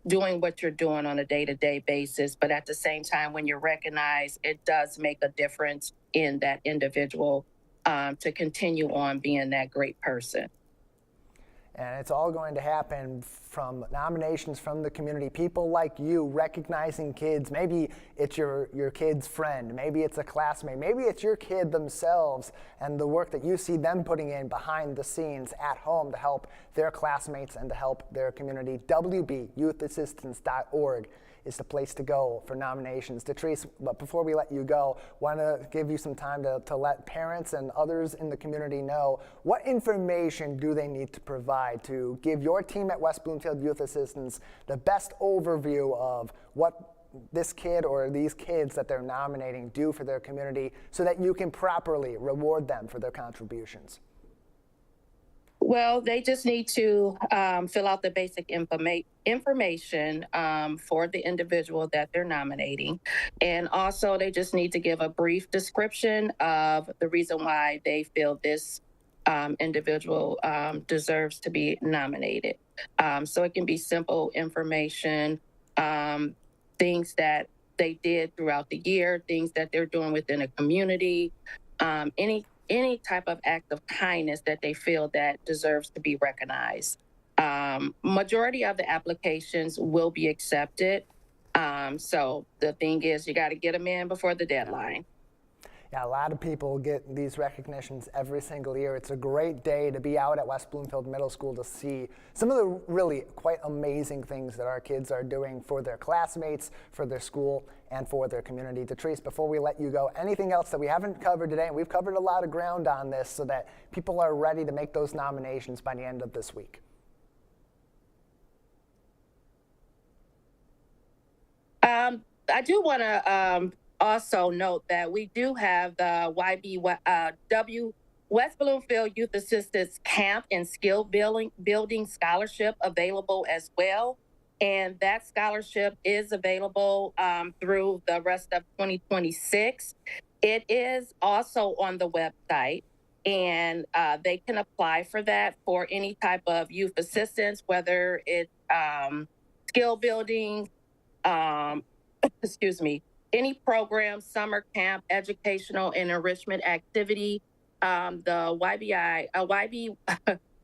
doing what you're doing on a day-to-day basis. But at the same time, when you're recognized, it does make a difference in that individual to continue on being that great person. And it's all going to happen from nominations from the community, people like you recognizing kids. Maybe it's your kid's friend, maybe it's a classmate, maybe it's your kid themselves and the work that you see them putting in behind the scenes at home to help their classmates and to help their community. WBYouthAssistance.org is the place to go for nominations. Detrice, but before we let you go, want to give you some time to let parents and others in the community know what information do they need to provide to give your team at West Bloomfield Youth Assistance the best overview of what this kid or these kids that they're nominating do for their community so that you can properly reward them for their contributions. Well, they just need to fill out the basic information for the individual that they're nominating. And also, they just need to give a brief description of the reason why they feel this individual deserves to be nominated. So it can be simple information, things that they did throughout the year, things that they're doing within a community, any type of act of kindness that they feel that deserves to be recognized. Majority of the applications will be accepted. So the thing is, you got to get them in before the deadline. Yeah, a lot of people get these recognitions every single year. It's a great day to be out at West Bloomfield Middle School to see some of the really quite amazing things that our kids are doing for their classmates, for their school, and for their community. Detrice, before we let you go, anything else that we haven't covered today? And we've covered a lot of ground on this so that people are ready to make those nominations by the end of this week. I do want to also note that we do have the West Bloomfield Youth Assistance Camp and Skill Building Scholarship available as well. And that scholarship is available through the rest of 2026. It is also on the website, and they can apply for that for any type of youth assistance, whether it's skill building, any program, summer camp, educational and enrichment activity. The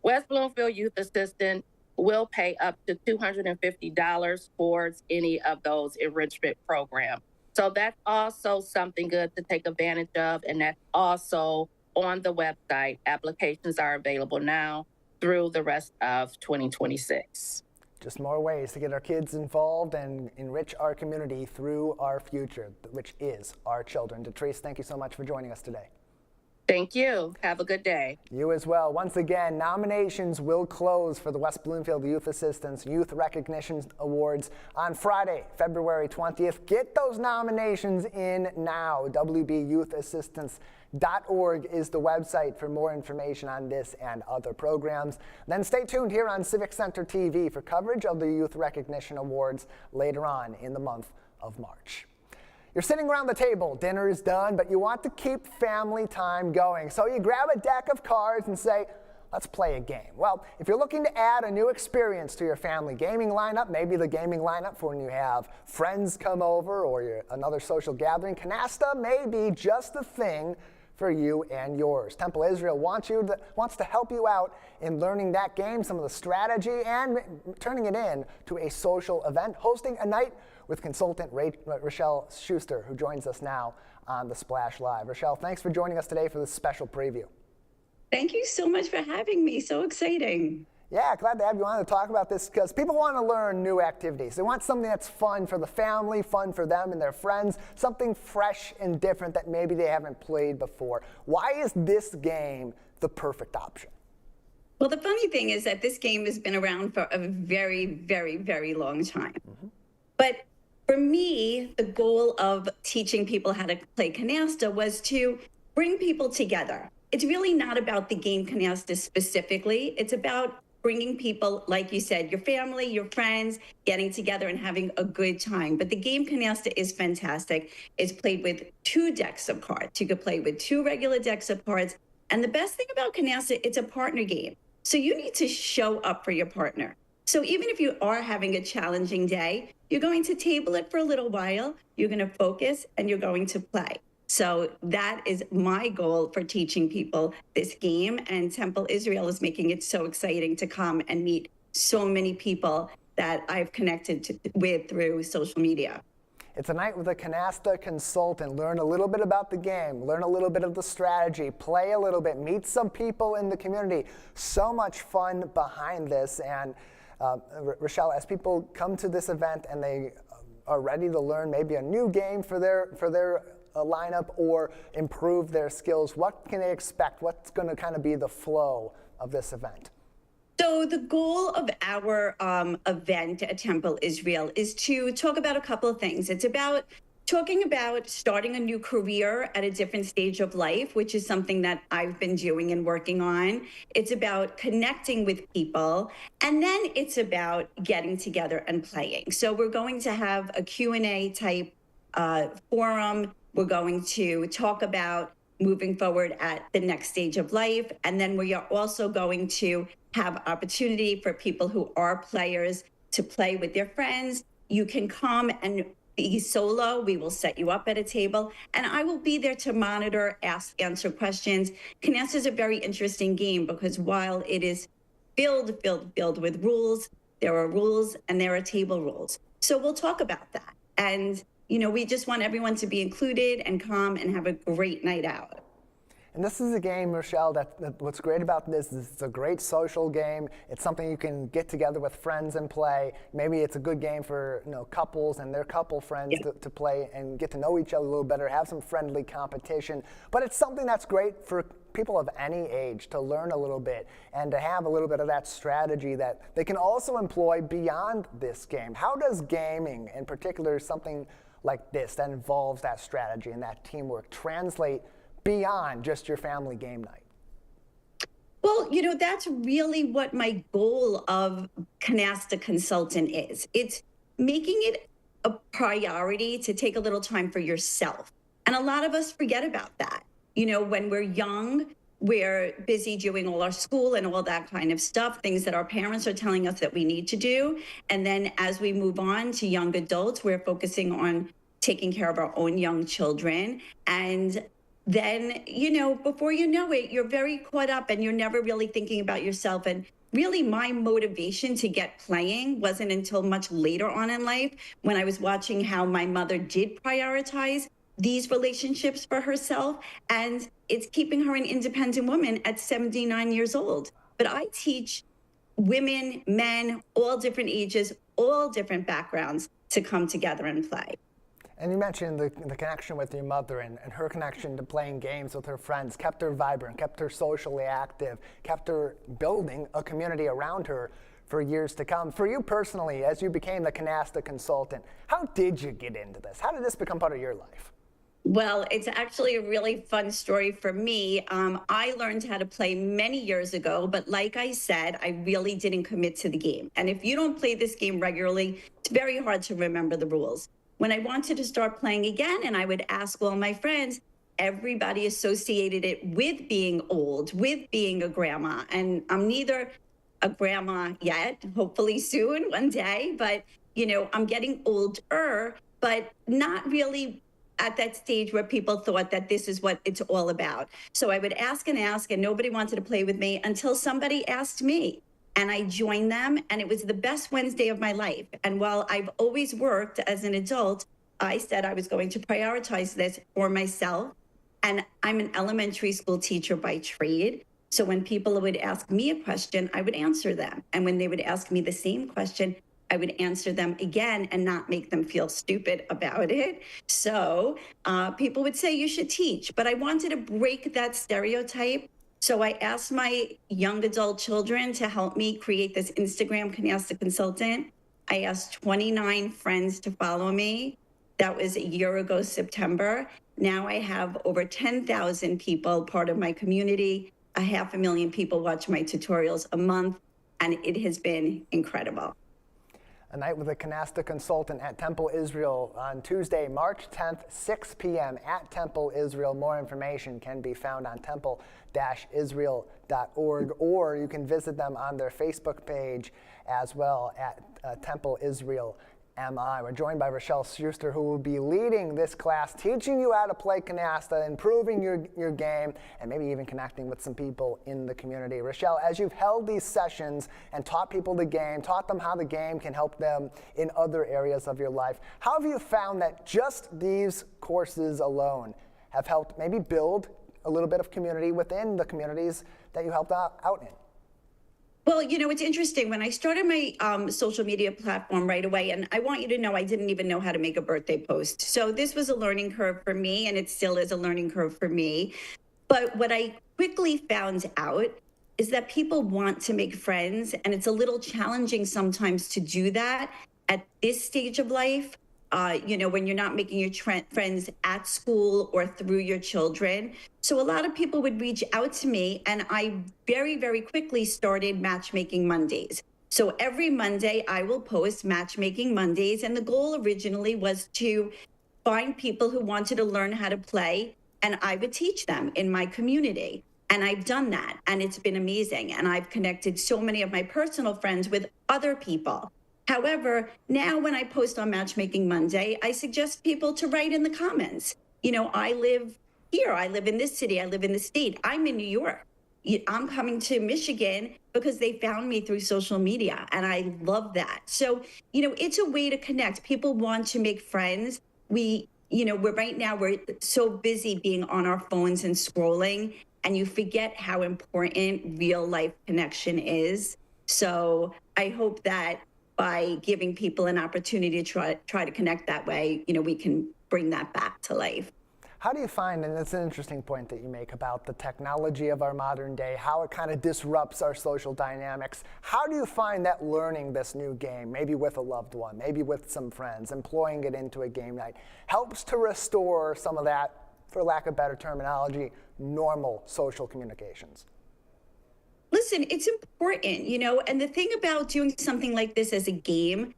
West Bloomfield Youth Assistant will pay up to $250 towards any of those enrichment programs. So that's also something good to take advantage of, and that's also on the website. Applications are available now through the rest of 2026. Just more ways to get our kids involved and enrich our community through our future, which is our children. Detrice, thank you so much for joining us today. Thank you. Have a good day. You as well. Once again, nominations will close for the West Bloomfield Youth Assistance Youth Recognition Awards on Friday, February 20th. Get those nominations in now. WBYouthAssistance.org is the website for more information on this and other programs. Then stay tuned here on Civic Center TV for coverage of the Youth Recognition Awards later on in the month of March. You're sitting around the table, dinner is done, but you want to keep family time going. So you grab a deck of cards and say, let's play a game. Well, if you're looking to add a new experience to your family gaming lineup, maybe the gaming lineup for when you have friends come over or another social gathering, Canasta may be just the thing for you and yours. Temple Israel wants to help you out in learning that game, some of the strategy, and turning it in to a social event, hosting a night with consultant Rochelle Schuster, who joins us now on the Splash Live. Rochelle, thanks for joining us today for this special preview. Thank you so much for having me. So exciting. Yeah, glad to have you on to talk about this because people want to learn new activities. They want something that's fun for the family, fun for them and their friends, something fresh and different that maybe they haven't played before. Why is this game the perfect option? Well, the funny thing is that this game has been around for a very, very, very long time. Mm-hmm. But for me, the goal of teaching people how to play Canasta was to bring people together. It's really not about the game Canasta specifically. It's about bringing people, like you said, your family, your friends, getting together and having a good time. But the game Canasta is fantastic. It's played with 2 decks of cards. You could play with 2 regular decks of cards. And the best thing about Canasta, it's a partner game. So you need to show up for your partner. So even if you are having a challenging day, you're going to table it for a little while, you're going to focus, and you're going to play. So that is my goal for teaching people this game. And Temple Israel is making it so exciting to come and meet so many people that I've connected with through social media. It's a night with a Canasta consultant. Learn a little bit about the game, learn a little bit of the strategy, play a little bit, meet some people in the community. So much fun behind this. And Rochelle, as people come to this event and they are ready to learn maybe a new game for their lineup or improve their skills, what can they expect? What's going to kind of be the flow of this event? So the goal of our event at Temple Israel is to talk about a couple of things. It's about talking about starting a new career at a different stage of life, which is something that I've been doing and working on. It's about connecting with people. And then it's about getting together and playing. So we're going to have a Q&A type forum. We're going to talk about moving forward at the next stage of life. And then we are also going to have opportunity for people who are players to play with their friends. You can come and be solo. We will set you up at a table, and I will be there to monitor, answer questions. Canasta is a very interesting game because while it is filled with rules, there are rules and there are table rules. So we'll talk about that. And, we just want everyone to be included and come and have a great night out. And this is a game, Rochelle, that what's great about this is it's a great social game. It's something you can get together with friends and play. Maybe it's a good game for couples and their couple friends to play and get to know each other a little better, have some friendly competition. But it's something that's great for people of any age to learn a little bit and to have a little bit of that strategy that they can also employ beyond this game. How does gaming, in particular something like this that involves that strategy and that teamwork, translate beyond just your family game night? Well, that's really what my goal of Canasta Consultant is. It's making it a priority to take a little time for yourself. And a lot of us forget about that. When we're young, we're busy doing all our school and all that kind of stuff, things that our parents are telling us that we need to do. And then as we move on to young adults, we're focusing on taking care of our own young children. And then, before you know it, you're very caught up and you're never really thinking about yourself. And really my motivation to get playing wasn't until much later on in life when I was watching how my mother did prioritize these relationships for herself. And it's keeping her an independent woman at 79 years old. But I teach women, men, all different ages, all different backgrounds to come together and play. And you mentioned the connection with your mother and her connection to playing games with her friends kept her vibrant, kept her socially active, kept her building a community around her for years to come. For you personally, as you became the Canasta consultant, how did you get into this? How did this become part of your life? Well, it's actually a really fun story for me. I learned how to play many years ago, but like I said, I really didn't commit to the game. And if you don't play this game regularly, it's very hard to remember the rules. When I wanted to start playing again and I would ask all my friends, everybody associated it with being old, with being a grandma. And I'm neither a grandma yet, hopefully soon, one day, but I'm getting older, but not really at that stage where people thought that this is what it's all about. So I would ask and nobody wanted to play with me until somebody asked me. And I joined them, and it was the best Wednesday of my life. And while I've always worked as an adult, I said I was going to prioritize this for myself. And I'm an elementary school teacher by trade. So when people would ask me a question, I would answer them. And when they would ask me the same question, I would answer them again and not make them feel stupid about it. So people would say, you should teach. But I wanted to break that stereotype. So I asked my young adult children to help me create this Instagram Canasta Consultant. I asked 29 friends to follow me. That was a year ago, September. Now I have over 10,000 people part of my community. 500,000 people watch my tutorials a month, and it has been incredible. A night with a Canasta consultant at Temple Israel on Tuesday, March 10th, 6 p.m. at Temple Israel. More information can be found on temple-israel.org, or you can visit them on their Facebook page as well at Temple Israel MI. We're joined by Rochelle Schuster, who will be leading this class, teaching you how to play canasta, improving your game, and maybe even connecting with some people in the community. Rochelle, as you've held these sessions and taught people the game, taught them how the game can help them in other areas of your life, how have you found that just these courses alone have helped maybe build a little bit of community within the communities that you helped out in? Well, you know, it's interesting. When I started my social media platform right away, and I want you to know I didn't even know how to make a birthday post. So this was a learning curve for me, and it still is a learning curve for me. But what I quickly found out is that people want to make friends, and it's a little challenging sometimes to do that at this stage of life. You know, when you're not making your friends at school or through your children. So a lot of people would reach out to me, and I very, very quickly started Matchmaking Mondays. So every Monday I will post Matchmaking Mondays, and the goal originally was to find people who wanted to learn how to play, and I would teach them in my community. And I've done that, and it's been amazing. And I've connected so many of my personal friends with other people. However, now when I post on Matchmaking Monday, I suggest people to write in the comments. You know, I live here, I live in this city, I live in the state, I'm in New York. I'm coming to Michigan because they found me through social media, and I love that. So, you know, it's a way to connect. People want to make friends. We're so busy being on our phones and scrolling, and you forget how important real life connection is. So I hope that by giving people an opportunity to try to connect that way, you know, we can bring that back to life. How do you find, and it's an interesting point that you make about the technology of our modern day, how it kind of disrupts our social dynamics. How do you find that learning this new game, maybe with a loved one, maybe with some friends, employing it into a game night, helps to restore some of that, for lack of better terminology, normal social communications? Listen, it's important, you know, and the thing about doing something like this as a game,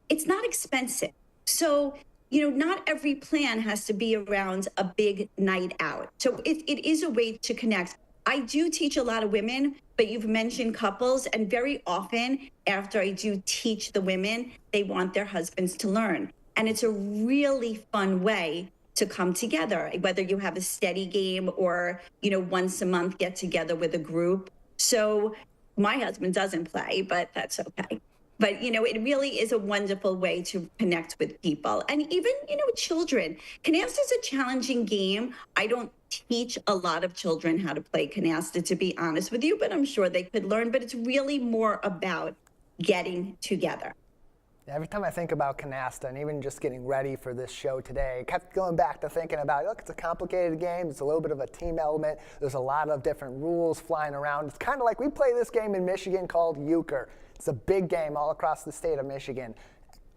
it's not expensive. So, you know, not every plan has to be around a big night out. So it is a way to connect. I do teach a lot of women, but you've mentioned couples, and very often after I do teach the women, they want their husbands to learn. And it's a really fun way to come together, whether you have a steady game or, you know, once a month get together with a group. So my husband doesn't play, but that's okay. But, you know, it really is a wonderful way to connect with people. And even, you know, children. Canasta is a challenging game. I don't teach a lot of children how to play canasta, to be honest with you, but I'm sure they could learn. But it's really more about getting together. Every time I think about canasta, and even just getting ready for this show today, I kept going back to thinking about, look, it's a complicated game. It's a little bit of a team element. There's a lot of different rules flying around. It's kind of like we play this game in Michigan called euchre. It's a big game all across the state of Michigan.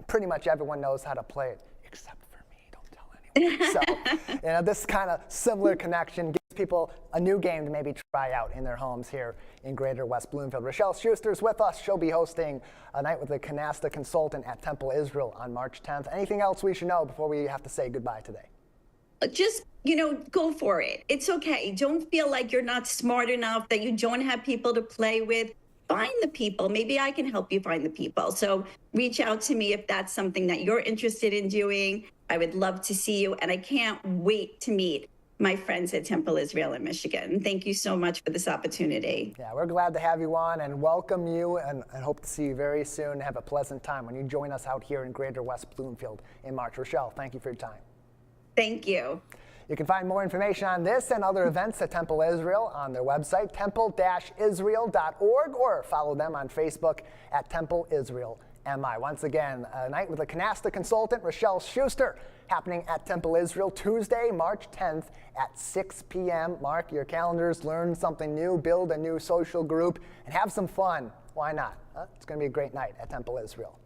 Pretty much everyone knows how to play it, except for me. Don't tell anyone. So, you know, this kind of similar connection gives people a new game to maybe try out in their homes here in Greater West Bloomfield. Rochelle Schuster's with us. She'll be hosting a night with a canasta consultant at Temple Israel on March 10th. Anything else we should know before we have to say goodbye today? Just, you know, go for it. It's okay. Don't feel like you're not smart enough, that you don't have people to play with. Find the people. Maybe I can help you find the people. So reach out to me if that's something that you're interested in doing. I would love to see you, and I can't wait to meet my friends at Temple Israel in Michigan. Thank you so much for this opportunity. Yeah, we're glad to have you on and welcome you, and hope to see you very soon. Have a pleasant time when you join us out here in Greater West Bloomfield in March. Rochelle, thank you for your time. Thank you. You can find more information on this and other events at Temple Israel on their website, temple-israel.org, or follow them on Facebook at Temple Israel MI. Once again, a night with a canasta consultant, Rochelle Schuster, happening at Temple Israel Tuesday, March 10th at 6 p.m. Mark your calendars, learn something new, build a new social group, and have some fun. Why not? It's going to be a great night at Temple Israel.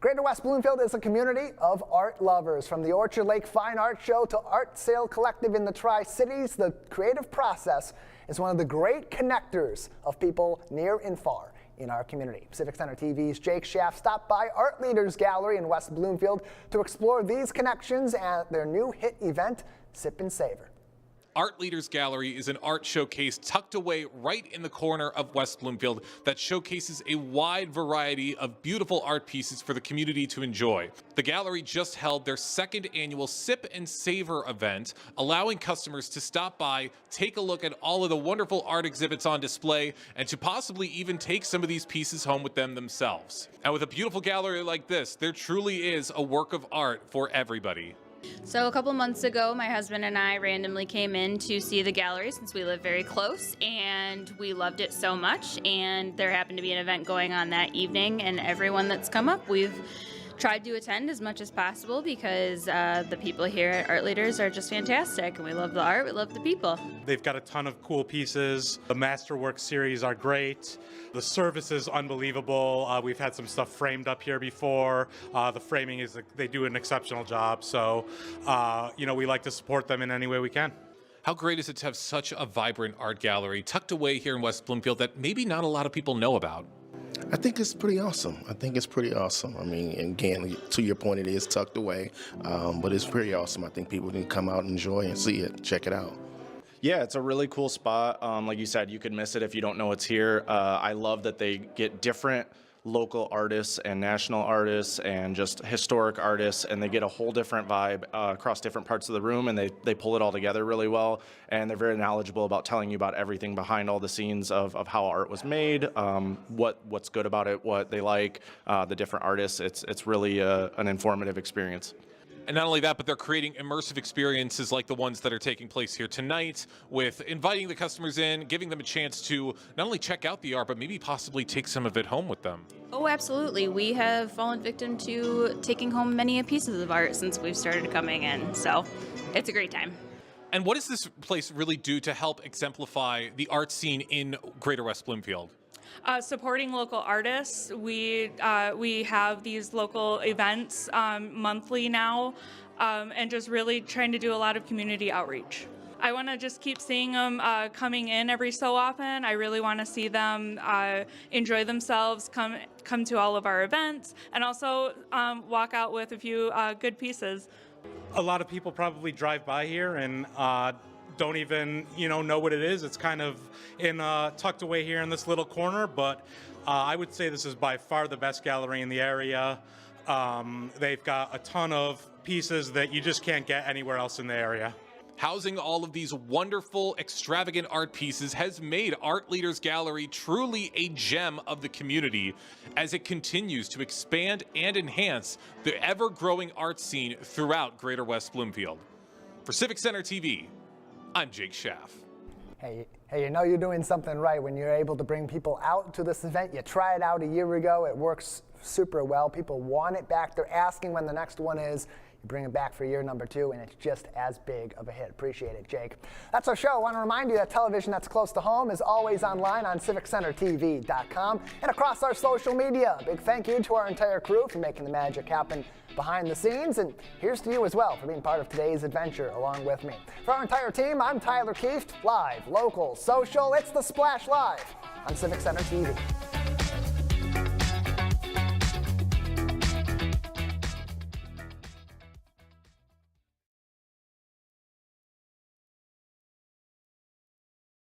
Greater West Bloomfield is a community of art lovers. From the Orchard Lake Fine Art Show to Art Sale Collective in the Tri-Cities, the creative process is one of the great connectors of people near and far in our community. Civic Center TV's Jake Schaff stopped by Art Leaders Gallery in West Bloomfield to explore these connections at their new hit event, Sip and Savor. Art Leaders Gallery is an art showcase tucked away right in the corner of West Bloomfield that showcases a wide variety of beautiful art pieces for the community to enjoy. The gallery just held their second annual Sip and Savor event, allowing customers to stop by, take a look at all of the wonderful art exhibits on display, and to possibly even take some of these pieces home with them themselves. And with a beautiful gallery like this, there truly is a work of art for everybody. So a couple months ago, my husband and I randomly came in to see the gallery since we live very close, and we loved it so much. And there happened to be an event going on that evening, and everyone that's come up, we've tried to attend as much as possible because the people here at Art Leaders are just fantastic, and we love the art, we love the people. They've got a ton of cool pieces. The Masterwork series are great. The service is unbelievable. We've had some stuff framed up here before. The framing they do an exceptional job. So, we like to support them in any way we can. How great is it to have such a vibrant art gallery tucked away here in West Bloomfield that maybe not a lot of people know about? I think it's pretty awesome. I mean, again, to your point, it is tucked away, but it's pretty awesome. I think people can come out and enjoy and see it, check it out. Yeah, it's a really cool spot. Like you said, you could miss it if you don't know it's here. I love that they get different local artists and national artists and just historic artists, and they get a whole different vibe across different parts of the room, and they pull it all together really well, and they're very knowledgeable about telling you about everything behind all the scenes of how art was made, what's good about it, what they like, the different artists. It's really an informative experience. And not only that, but they're creating immersive experiences like the ones that are taking place here tonight, with inviting the customers in, giving them a chance to not only check out the art, but maybe possibly take some of it home with them. Oh, absolutely. We have fallen victim to taking home many pieces of art since we've started coming in, so it's a great time. And what does this place really do to help exemplify the art scene in Greater West Bloomfield? Supporting local artists. We have these local events monthly now, and just really trying to do a lot of community outreach. I want to just keep seeing them coming in every so often. I really want to see them enjoy themselves, come to all of our events, and also walk out with a few good pieces. A lot of people probably drive by here and don't even know what it is. It's kind of tucked away here in this little corner, but I would say this is by far the best gallery in the area. They've got a ton of pieces that you just can't get anywhere else in the area. Housing all of these wonderful, extravagant art pieces has made Art Leaders Gallery truly a gem of the community as it continues to expand and enhance the ever-growing art scene throughout Greater West Bloomfield. For Civic Center TV, I'm Jake Schaff. Hey, you know you're doing something right when you're able to bring people out to this event. You tried it out a year ago. It works super well. People want it back. They're asking when the next one is. You bring it back for year number 2, and it's just as big of a hit. Appreciate it, Jake. That's our show. I want to remind you that television that's close to home is always online on CivicCenterTV.com and across our social media. Big thank you to our entire crew for making the magic happen behind the scenes, and here's to you as well for being part of today's adventure along with me. For our entire team, I'm Tyler Kieft. Live, local, social, it's The Splash Live on Civic Center TV.